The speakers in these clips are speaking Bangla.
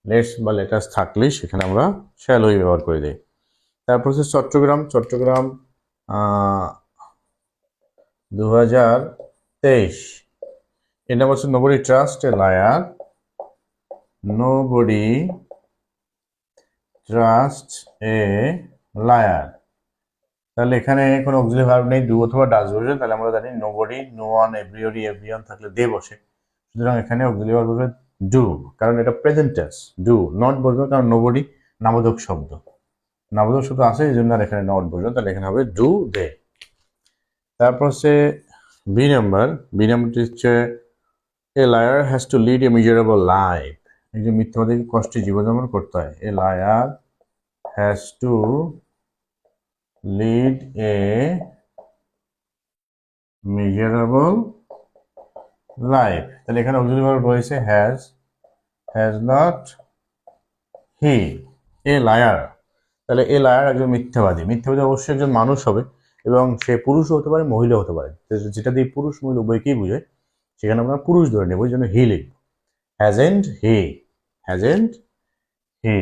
লেটস বা লেটাস থাকলে সেখানে আমরা শ্যালোই ব্যবহার করে দিই। তারপর হচ্ছে চট্টগ্রাম। চট্টগ্রাম 2023। এর নাম হচ্ছে nobody trust a liar. Nobody trust a liar. তাহলে এখানে কোনো অক্সিলারি ভার্ব নেই, ডু অথবা ডাজ বসে। তাহলে আমরা জানি nobody, no one, everybody, everyone থাকলে দে বসে। সুতরাং এখানে অক্সিলারি ভার্ব বসবে ডু, কারণ এটা প্রেজেন্ট টেন্স। ডু নট বসবে কারণ নোবডি নামবোধক শব্দ, নামবোধক শব্দ আছে এই জন্য আর এখানে নট বসবে। তাহলে এখানে হবে ডু দে। তারপর হচ্ছে বি নাম্বার। বি নাম্বারটি হচ্ছে a liar has to lead a miserable life. একজন মিথ্যাবাদীকে কষ্টে জীবনযাপন করতে হয়। A liar has to lead a miserable life. তাহলে এখানে অক্সিলারি ভার্ব রয়েছে has, has not he. A liar, তাহলে এ লায়ার একজন মিথ্যাবাদী। মিথ্যাবাদী অবশ্যই একজন মানুষ হবে এবং সে পুরুষও হতে পারে, মহিলা হতে পারে। যেটা দিয়ে পুরুষ মহিলা উভয়কেই বোঝায় সেখানে আমরা পুরুষ ধরে নেব, ওই জন্য হি লিখব। হ্যাজেন্ট হি, হ্যাজেন্ট হি।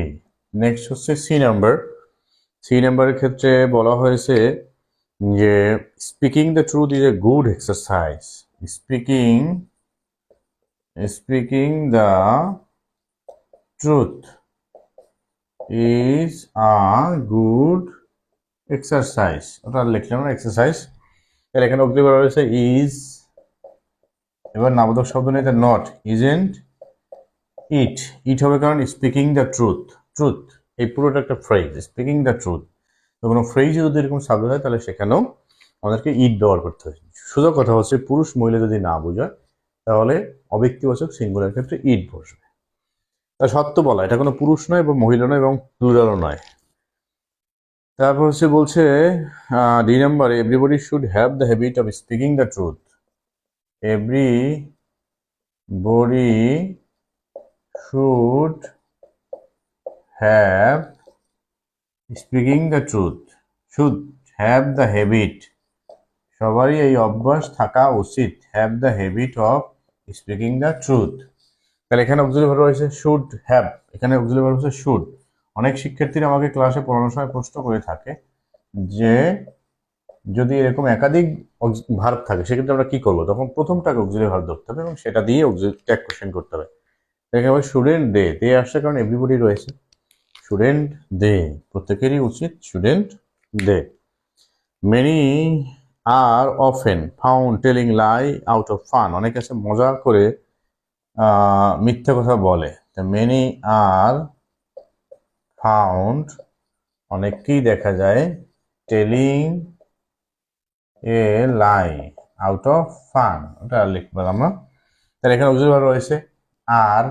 নেক্সট হচ্ছে সি নাম্বার। সি নাম্বারের ক্ষেত্রে বলা হয়েছে যে speaking the truth is a good exercise. Speaking speaking the truth is a good exercise. ওটা লিখলাম না, এক্সারসাইজ। এর এখানে অব্দি বলা হয়েছে ইজ, এবার নামবোধক শব্দ নেই, নট, ইজেন্ট, ইট। ইট হবে কারণ স্পিকিং দ্য ট্রুথ, ট্রুথ এই পুরোটা একটা ফ্রেজ, স্পিকিং দ্য ট্রুথ। তো কোনো ফ্রেজ যদি এরকম শব্দ হয় তাহলে সেখানেও আমাদেরকে ইট ব্যবহার করতে হয়। সোজা কথা হচ্ছে পুরুষ মহিলা যদি না বোঝায় তাহলে অব্যক্তিবাচক সিঙ্গুলার ক্ষেত্রে ইট বসবে। তা সত্য বলা, এটা কোনো পুরুষ নয় এবং মহিলা নয় এবং প্লুরালও নয়। তারপর হচ্ছে বলছে ডি নাম্বারে everybody should have the habit of speaking the truth. Everybody should have speaking the truth, should have the habit, সবারই এই অভ্যাস থাকা উচিত, have the habit of speaking the truth. তাহলে এখানে অক্সিলারি ভার্ব রয়েছে শুড হ্যাভ, এখানে অক্সিলারি ভার্ব হচ্ছে শুড। অনেক শিক্ষার্থীরা আমাকে ক্লাসে পড়ানোর সময় প্রশ্ন করে থাকে যে যদি এরকম একাধিক ভার্ব থাকে সেক্ষেত্রে আমরা কি করবো, তখন প্রথমটাকে অক্সিলারি ভার্ব ধরতে হবে এবং সেটা দিয়ে ট্যাগ কোশ্চেন করতে হবে। এখানে স্টুডেন্ট দে, দে আসছে কারণ এভরিবডি রয়েছে, স্টুডেন্ট দে, প্রত্যেকেরই উচিত student they. Many are often found telling lie out of fun. অনেকে আছে মজা করে মিথ্যা কথা বলে। মেনি আর ফাউন্ড, অনেককেই দেখা যায়, telling a lie out of fun, ওটা লিখবো আমরা। তাহলে এখানে অক্সিলারি ভার্ব রয়েছে আর,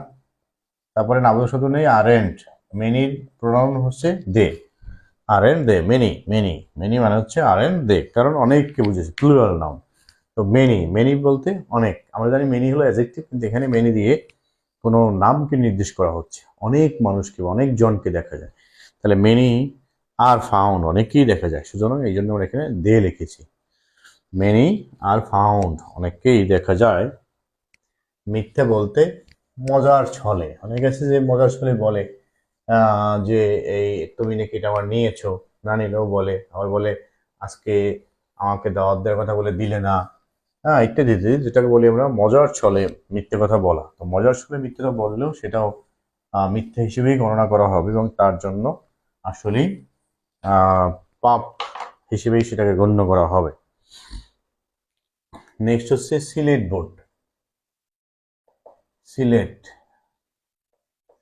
তারপরে নামবোধক শব্দ নেই, আরেন্ট। মেনির প্রোনাউন হচ্ছে they, aren't they, many, many, many মানে হচ্ছে আরেন্ট দে, কারণ অনেককে বুঝেছে, প্লুরাল নাউন। তো মেনি, মেনি বলতে অনেক। আমরা জানি মেনি হলো অ্যাডজেক্টিভ, কিন্তু এখানে মেনি দিয়ে কোনো নামকে নির্দেশ করা হচ্ছে, অনেক মানুষকে, অনেক জনকে দেখা যায়। তাহলে মেনি আর ফাউন্ড, অনেককেই দেখা যায়, সুতরাং এই জন্য আমরা এখানে দে লিখেছি। মেনি আর ফাউন্ড, অনেককেই দেখা যায় মিথ্যে বলতে মজার ছলে। অনেক আছে যে মজার ছলে বলে যে এই তুমি নাকি এটা আমার নিয়েছো, না নিলেও বলে, আবার বলে আজকে আমাকে দাওয়াত দেওয়ার কথা বলে দিলে না, হ্যাঁ ইত্যাদি ইত্যাদি, যেটাকে বলি আমরা মজার ছলে মিথ্যে কথা বলা। তো মজার ছলে মিথ্যে কথা বললেও সেটাও মিথ্যে হিসেবেই গণনা করা হবে এবং তার জন্য আসলেই পাপ হিসেবেই সেটাকে গণ্য করা হবে। নেক্সট হচ্ছে সিলেট বোর্ড। সিলেট,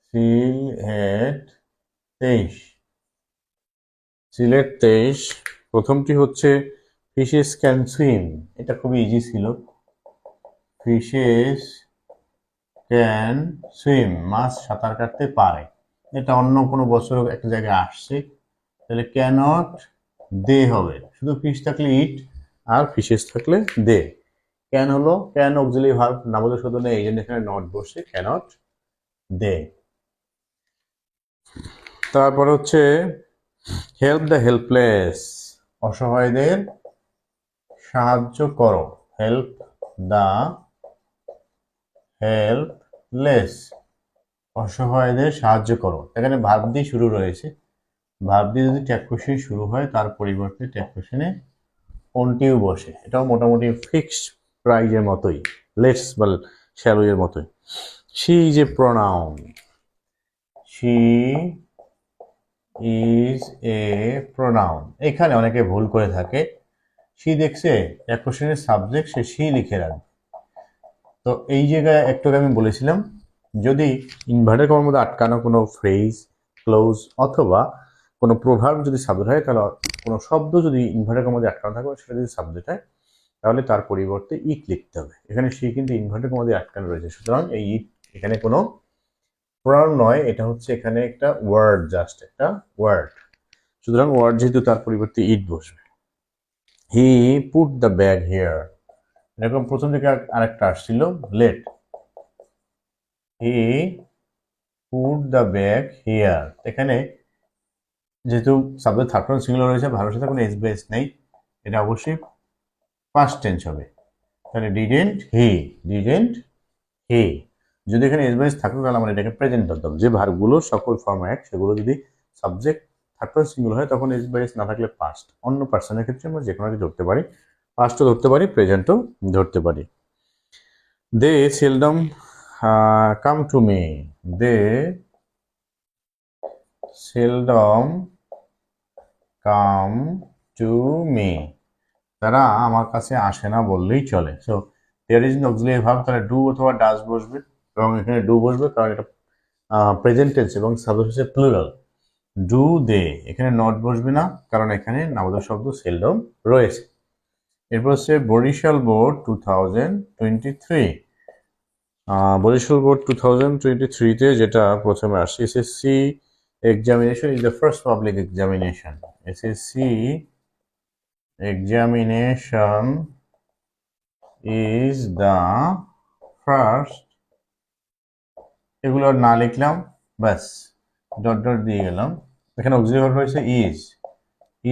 সিলেট 23। সিলেট 23, প্রথমটি হচ্ছে ফিশেস ক্যান সুইম। এটা খুবই ইজি ছিল, ফিশেস ক্যান সুইম, মাছ সাঁতার কাটতে পারে। এটা অন্য কোনো বছর একটা জায়গায় আসছে, তাহলে ক্যানট দে হবে, শুধু ফিশ থাকলে ইট আর ফিশেস থাকলে দে। ক্যান হলো, ক্যান অক্সিলারি ভার্ব, নামবোধক শব্দ নেই এই জন্য এখানে নট বসে, ক্যানট দে। তারপর হচ্ছে হেল্প দ্য হেল্পলেস, অসহায়দের সাহায্য করো, হেল্প দ্য হেল্পলেস, অসহায়দের সাহায্য করো। এখানে ভার্ব দিয়ে শুরু রয়েছে, ভার্ব দিয়ে যদি ট্যাগ কোশ্চেন শুরু হয় তার পরিবর্তে ট্যাগ কোশ্চেনে অনটিও বসে। এটাও মোটামুটি ফিক্সড প্রাইজের মতোই, লেটস বা শ্যালো এর মতোই। She is a pronoun, she is a pronoun. এখানে অনেকে ভুল করে থাকে, শি দেখছে ট্যাগ কোশ্চেনের সাবজেক্ট, সে শি লিখে রাখবে। তো এই জায়গায় একটু আমি বলেছিলাম, যদি ইনভার্টেড কমার মধ্যে আটকানো কোনো ফ্রেজ, ক্লোজ অথবা কোনো প্রভার্ব যদি সাবজেক্ট হয়, তাহলে কোনো শব্দ যদি ইনভার্টেড কমার মধ্যে আটকানো থাকবে সেটা যদি সাবজেক্ট হয়, তাহলে তার পরিবর্তে ইট লিখতে হবে। এখানে সে কিন্তু ইনভার্টেড কমার মধ্যে আটকানো রয়েছে, সুতরাং এই ইট এখানে কোনো প্রোনাউন নয়, এটা হচ্ছে এখানে একটা ওয়ার্ড, জাস্ট একটা ওয়ার্ড। সুতরাং ওয়ার্ড যেহেতু, তার পরিবর্তে ইট বসবে। He put the bag here, এরকম প্রথম থেকে আরেকটা আসছিল let, he put the bag here. এখানে যেহেতু সাবজেক্ট থার্ড পারসন সিঙ্গুলার রয়েছে, ভালোর সাথে কোনো এস বেস নেই, এটা অবশ্যই পাস্ট টেন্স হবে। তাহলে ডিডেন্ট হি, ডিডেন্ট হি। যদি এখানে এস বেস থাকতো তাহলে আমরা এটাকে প্রেজেন্ট ধরতাম। যে ভার্বগুলোর সকল ফর্ম এক, সেগুলো যদি সাবজেক্ট থার্ড পারসন সিঙ্গুলার হয় তখন এস বেস না থাকলে পাস্ট। অন্য পার্সনের ক্ষেত্রে আমরা যে কোনো কিছু ধরতে পারি, পাস্টও ধরতে পারি, প্রেজেন্টও ধরতে পারি। They seldom come to me, they seldom come to me, তারা আমার কাছে আসে না বললেই চলে। So there is auxiliary verb, তাহলে ডু অথবা ডাজ বসবে, এবং এখানে ডু বসবে কারণ এটা প্রেজেন্ট টেন্স এবং সাবজেক্ট হচ্ছে প্লুরাল। ডু দে, এখানে নট বসবে না কারণ এখানে নামোদক শব্দ সেলডম রয়েছে। এরপর হচ্ছে বরিশাল বোর্ড 2023, বরিশাল বোর্ড 2023-তে যেটা প্রথমে আসছে, SSC examination is the first public examination. SSC examination is the first, এগুলো না লিখলাম, ব্যাস ডট ডট দিয়ে গেলাম। এখানে অক্সিলারি ভার্ব হয়েছে ইজ,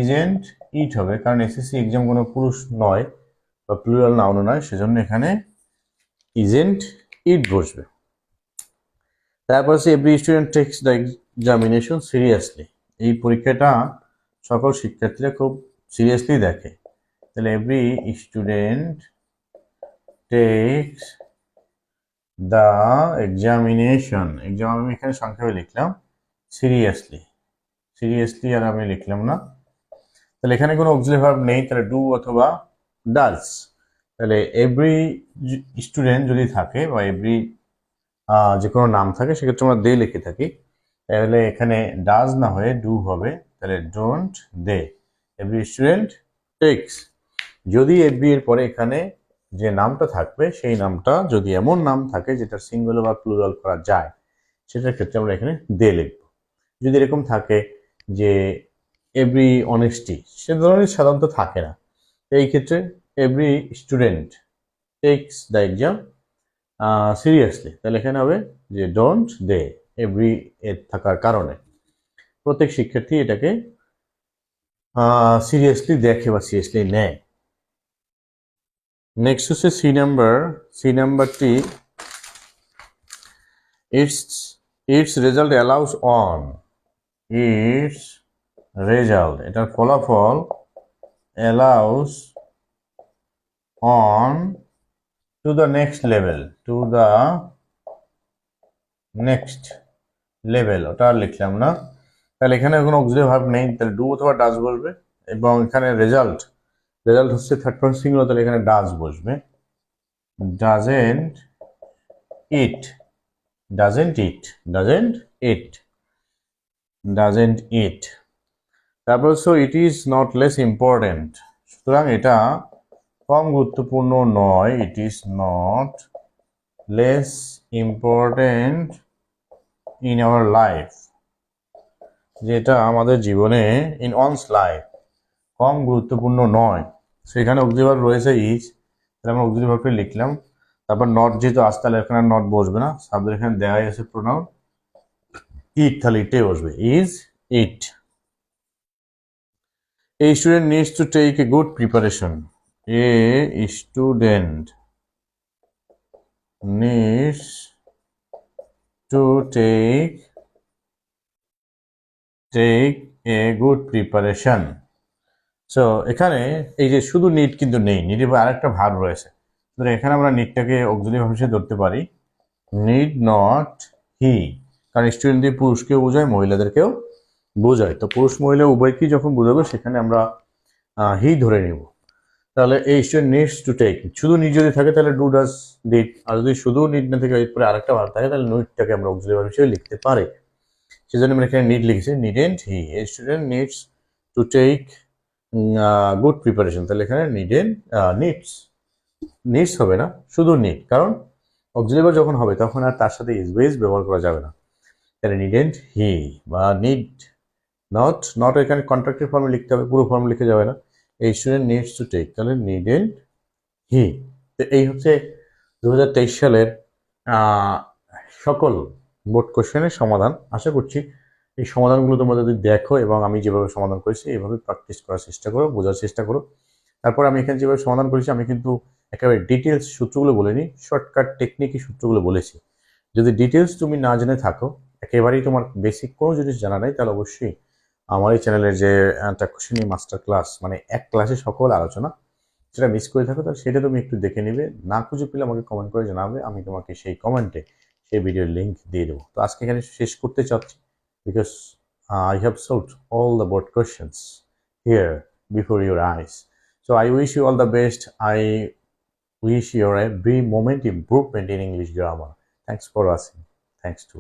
ইজেন্ট ইট হবে কারণ এসএসসি এক্সাম কোনো পুরুষ নয় বা প্লুরাল নাউন নয়, সেজন্য এখানে ইজেন্ট ইট বসবে। তারপর হচ্ছে every student text the examination seriously, এই পরীক্ষাটা সকল শিক্ষার্থীরা খুব সিরিয়াসলি দেখে। তাহলে every student text the examination, exam আমি এখানে সংক্ষেপে লিখলাম সিরিয়াসলি, সিরিয়াসলি আর আমি লিখলাম না। তাহলে এখানে কোনো অক্সিলারি ভার্ব নেই, তাহলে ডু অথবা ডাজ। তাহলে এভরি স্টুডেন্ট যদি থাকে বা এভরি যে কোনো নাম থাকে সেক্ষেত্রে আমরা দে লিখে থাকি, তাহলে এখানে ডাজ না হয়ে ডু হবে, তাহলে don't they, every student takes. যদি এভরি এর পরে এখানে যে নামটা থাকবে সেই নামটা যদি এমন নাম থাকে যেটা সিঙ্গুলার বা প্লুরাল করা যায়, সেটার ক্ষেত্রে আমরা এখানে দে লিখব। যদি এরকম থাকে যে এভরি অনেস্টি, সে ধরনের সাধারণত থাকে না, এই ক্ষেত্রে every student text the exam seriously, তাহলে এখানে হবে যে ডোন্ট দে, এভরি এর থাকার কারণে প্রত্যেক শিক্ষার্থী এটাকে সিরিয়াসলি দেখে বা সিরিয়াসলি নেয়। নেক্সট হচ্ছে সি নাম্বার, সি নাম্বারটি it's result allows on, it's result এটার ফলাফল allows on to the next level, to the next level, ওটা আর লিখলাম না। তাহলে এখানে কোনো অক্সিলারি ভার্ব নেই, তাহলে ডু অথবা ডাজ বসবে, এবং এখানে রেজাল্ট, রেজাল্ট হচ্ছে থার্ড পারসন সিঙ্গুলার, তাহলে এখানে ডাজ বসবে। Doesn't it, doesn't it, doesn't it, doesn't it. তারপর হচ্ছে it is not less important, সুতরাং এটা কম গুরুত্বপূর্ণ নয়, it is not less important in our life, যেটা আমাদের জীবনে, ইন ওয়ানস লাইফ কম গুরুত্বপূর্ণ নয়, সেখানে অক্সিলারি ভার্ব রয়েছে ইজ, তাহলে আমরা অক্সিলারি ভার্বটি লিখলাম। তারপর নট যেহেতু আসতে, তাহলে এখানে নট বসবে না, সাবজেক্ট এখানে দেওয়াই আছে প্রোনাউন ইট, তাহলে ইটে বসবে, is it. A student needs to take a good preparation. A student needs to take a good preparation. So এখানে এই যে শুধু নিড কিন্তু নেই, নিডের আরেকটা ভার্ব রয়েছে। এখানে আমরা নিডটাকে অক্সিলারি ভার্ব হিসেবে ধরতে পারি, নিড নট হি, কারণ স্টুডেন্ট দিয়ে পুরুষকেও বোঝায় মহিলাদেরকেও বোঝায়, তো পুরুষ মহিলা উভয়কেই যখন বোঝাবো সেখানে আমরা হি ধরে নেব। তাহলে এই স্টুডেন্ট নিডস টু টেক, শুধু নিড যদি থাকে তাহলে ডু ডাজ ডিড, আর যদি শুধু নিড না থাকে এরপরে আরেকটা ভার্ব থাকে তাহলে নিডটাকে আমরা অক্সিলারি ভার্ব হিসেবে লিখতে পারি। সেজন্য আমরা এখানে নিড লিখেছি, needn't he, a student needs to take good preparation. তাহলে এখানে নিডস হবে না, শুধু নিড, কারণ অক্সিলারি ভার্ব যখন হবে তখন আর তার সাথে ইজ বেস ব্যবহার করা যাবে না। তাহলে নিডেন্ট হি বা নিড নট এখানে কন্ট্রাক্টের ফর্মে লিখতে হবে, পুরো ফর্ম লিখে যাবে না। এই স্টুডেন্ট নিডস টু টেক, তাহলে নিডেন্ট হি। তো এই হচ্ছে 2023 সালের সকল বোর্ড কোশ্চেনের সমাধান। আশা করছি এই সমাধানগুলো তোমরা যদি দেখো এবং আমি যেভাবে সমাধান করেছি এইভাবে প্র্যাকটিস করার চেষ্টা করো, বোঝার চেষ্টা করো। তারপর আমি এখানে যেভাবে সমাধান করেছি আমি কিন্তু একেবারে ডিটেলস সূত্রগুলো বলিনি, শর্টকাট টেকনিকি সূত্রগুলো বলেছি। যদি ডিটেলস তুমি না জেনে থাকো, একেবারেই তোমার বেসিক কোনো জিনিস জানা নাই, তাহলে অবশ্যই আমার এই চ্যানেলের যে কোশ্চেন মাস্টার ক্লাস, মানে এক ক্লাসে সকল আলোচনা, সেটা মিস করে থাকো তাহলে সেটা তুমি একটু দেখে নিবে। না খুঁজে পেলে আমাকে কমেন্ট করে জানাবে, আমি তোমাকে সেই কমেন্টে সেই ভিডিওর লিঙ্ক দিয়ে দেবো। তো আজকে এখানে শেষ করতে চাচ্ছি, because I have solved all the board questions here before your eyes. So I wish you all the best. I wish your every moment improvement in English grammar. Thanks for watching. Thanks to